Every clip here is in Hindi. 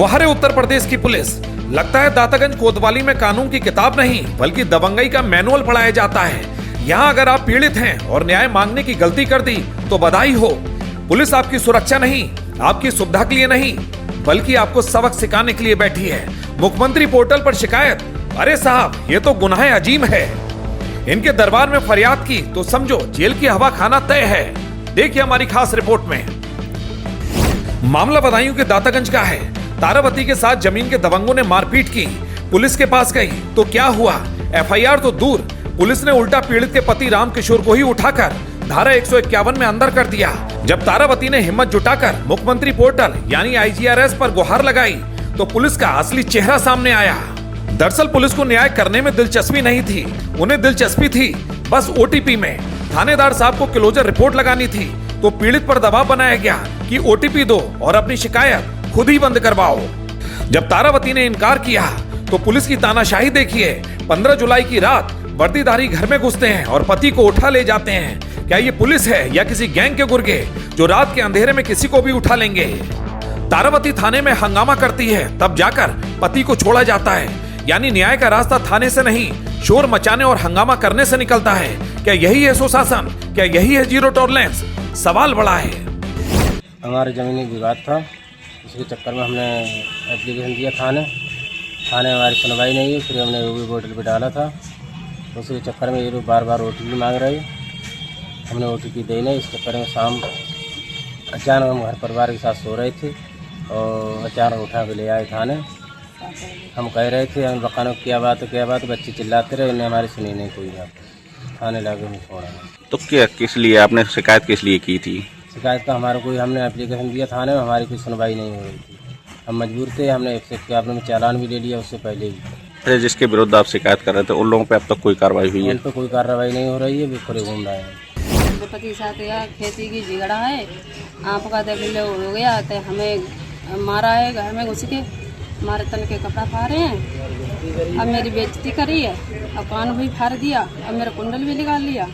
वह है उत्तर प्रदेश की पुलिस। लगता है दातागंज कोतवाली में कानून की किताब नहीं बल्कि दबंगई का मैनुअल पढ़ाया जाता है। यहाँ अगर आप पीड़ित हैं और न्याय मांगने की गलती कर दी तो बधाई हो। पुलिस आपकी सुरक्षा नहीं, आपकी सुविधा के लिए नहीं बल्कि आपको सबक सिखाने के लिए बैठी है। मुख्यमंत्री पोर्टल पर शिकायत, अरे साहब ये तो गुनाह अजीम है। इनके दरबार में फरियाद की तो समझो जेल की हवा खाना तय है। देखिए हमारी खास रिपोर्ट में। मामला बदायूं के दातागंज का है। तारावती के साथ जमीन के दबंगों ने मारपीट की। पुलिस के पास गई तो क्या हुआ, एफआईआर तो दूर, पुलिस ने उल्टा पीड़ित के पति रामकिशोर को ही उठाकर धारा 151 में अंदर कर दिया। जब तारावती ने हिम्मत जुटाकर मुख्यमंत्री पोर्टल यानी IGRS पर गुहार लगाई तो पुलिस का असली चेहरा सामने आया। दरअसल पुलिस को न्याय करने में दिलचस्पी नहीं थी, उन्हें दिलचस्पी थी बस OTP में। थानेदार साहब को क्लोजर रिपोर्ट लगानी थी तो पीड़ित पर दबाव बनाया गया कि OTP दो और अपनी शिकायत खुद ही बंद करवाओ। जब तारावती ने इनकार किया तो पुलिस की तानाशाही देखिए। 15 जुलाई की रात वर्दीधारी घर में घुसते हैं और पति को उठा ले जाते हैं। क्या ये पुलिस है या किसी गैंग के गुर्गे जो रात के अंधेरे में किसी को भी उठा लेंगे। तारावती थाने में हंगामा करती है, तब जाकर पति को छोड़ा जाता है। यानी न्याय का रास्ता थाने से नहीं, शोर मचाने और हंगामा करने से निकलता है। क्या यही है सुशासन, क्या यही है जीरो टॉलरेंस? सवाल बड़ा है। हमारे जमीनी विवाद था, इसके चक्कर में हमने एप्लीकेशन दिया थाने हमारी सुनवाई नहीं हुई। फिर हमने यूपी पोर्टल पे डाला था, उसके चक्कर में ये लोग बार बार OTP मांग रहे। हमने OTP दी नहीं। इस चक्कर में शाम अचानक हम घर परिवार के साथ सो रहे थे और अचानक उठा के ले आए थाने। हम कह रहे थे हम बकानों क्या बात, बच्चे चिल्लाते रहे, इन्हें हमारी सुनी नहीं कोई। थाने लाके हमें छोड़ा। तो क्या किस लिए आपने शिकायत किस लिए की थी? शिकायत का हमारा कोई, हमने एप्लीकेशन दिया थाने में, हमारी कोई सुनवाई नहीं हो रही थी। हम मजबूर थे, हमने 151 में चालान भी ले लिया उससे पहले ही। जिसके विरुद्ध आप शिकायत कर रहे थे उन लोगों पे अब तक कोई कार्रवाई हुई है? उन पर कोई कार्रवाई नहीं हो रही है, बिखरे घूम रहे हैं। पति साथ यार खेती की झगड़ा है, आपका देख लो हो गया तो हमें मारा है, घर में घुस के हमारे तन के कपड़ा फाड़े हैं। अब मेरी बेइज्जती करी है, अब कान भी फाड़ दिया, अब मेरा कुंडल भी निकाल लिया।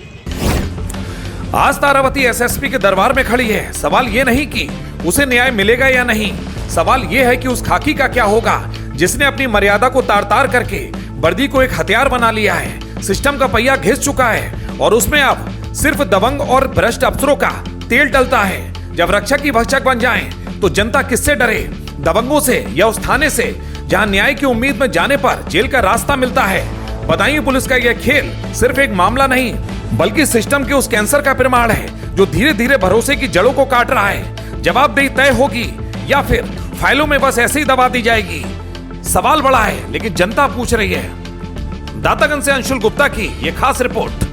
आज तारावती SSP के दरबार में खड़ी है। सवाल ये नहीं कि उसे न्याय मिलेगा या नहीं, सवाल ये है कि उस खाकी का क्या होगा जिसने अपनी मर्यादा को तार तार करके वर्दी को एक हथियार बना लिया है। सिस्टम का पहिया घिस चुका है और उसमें अब सिर्फ दबंग और भ्रष्ट अफसरों का तेल डलता है। जब रक्षक ही भक्षक बन जाएं, तो जनता किससे डरे, दबंगों से या उस थाने से जहां न्याय की उम्मीद में जाने पर जेल का रास्ता मिलता है। बदायूं पुलिस का यह खेल सिर्फ एक मामला नहीं बल्कि सिस्टम के उस कैंसर का प्रमाण है जो धीरे धीरे भरोसे की जड़ों को काट रहा है। जवाबदेही तय होगी या फिर फाइलों में बस ऐसे ही दबा दी जाएगी? सवाल बड़ा है लेकिन जनता पूछ रही है। दातागंज से अंशुल गुप्ता की ये खास रिपोर्ट।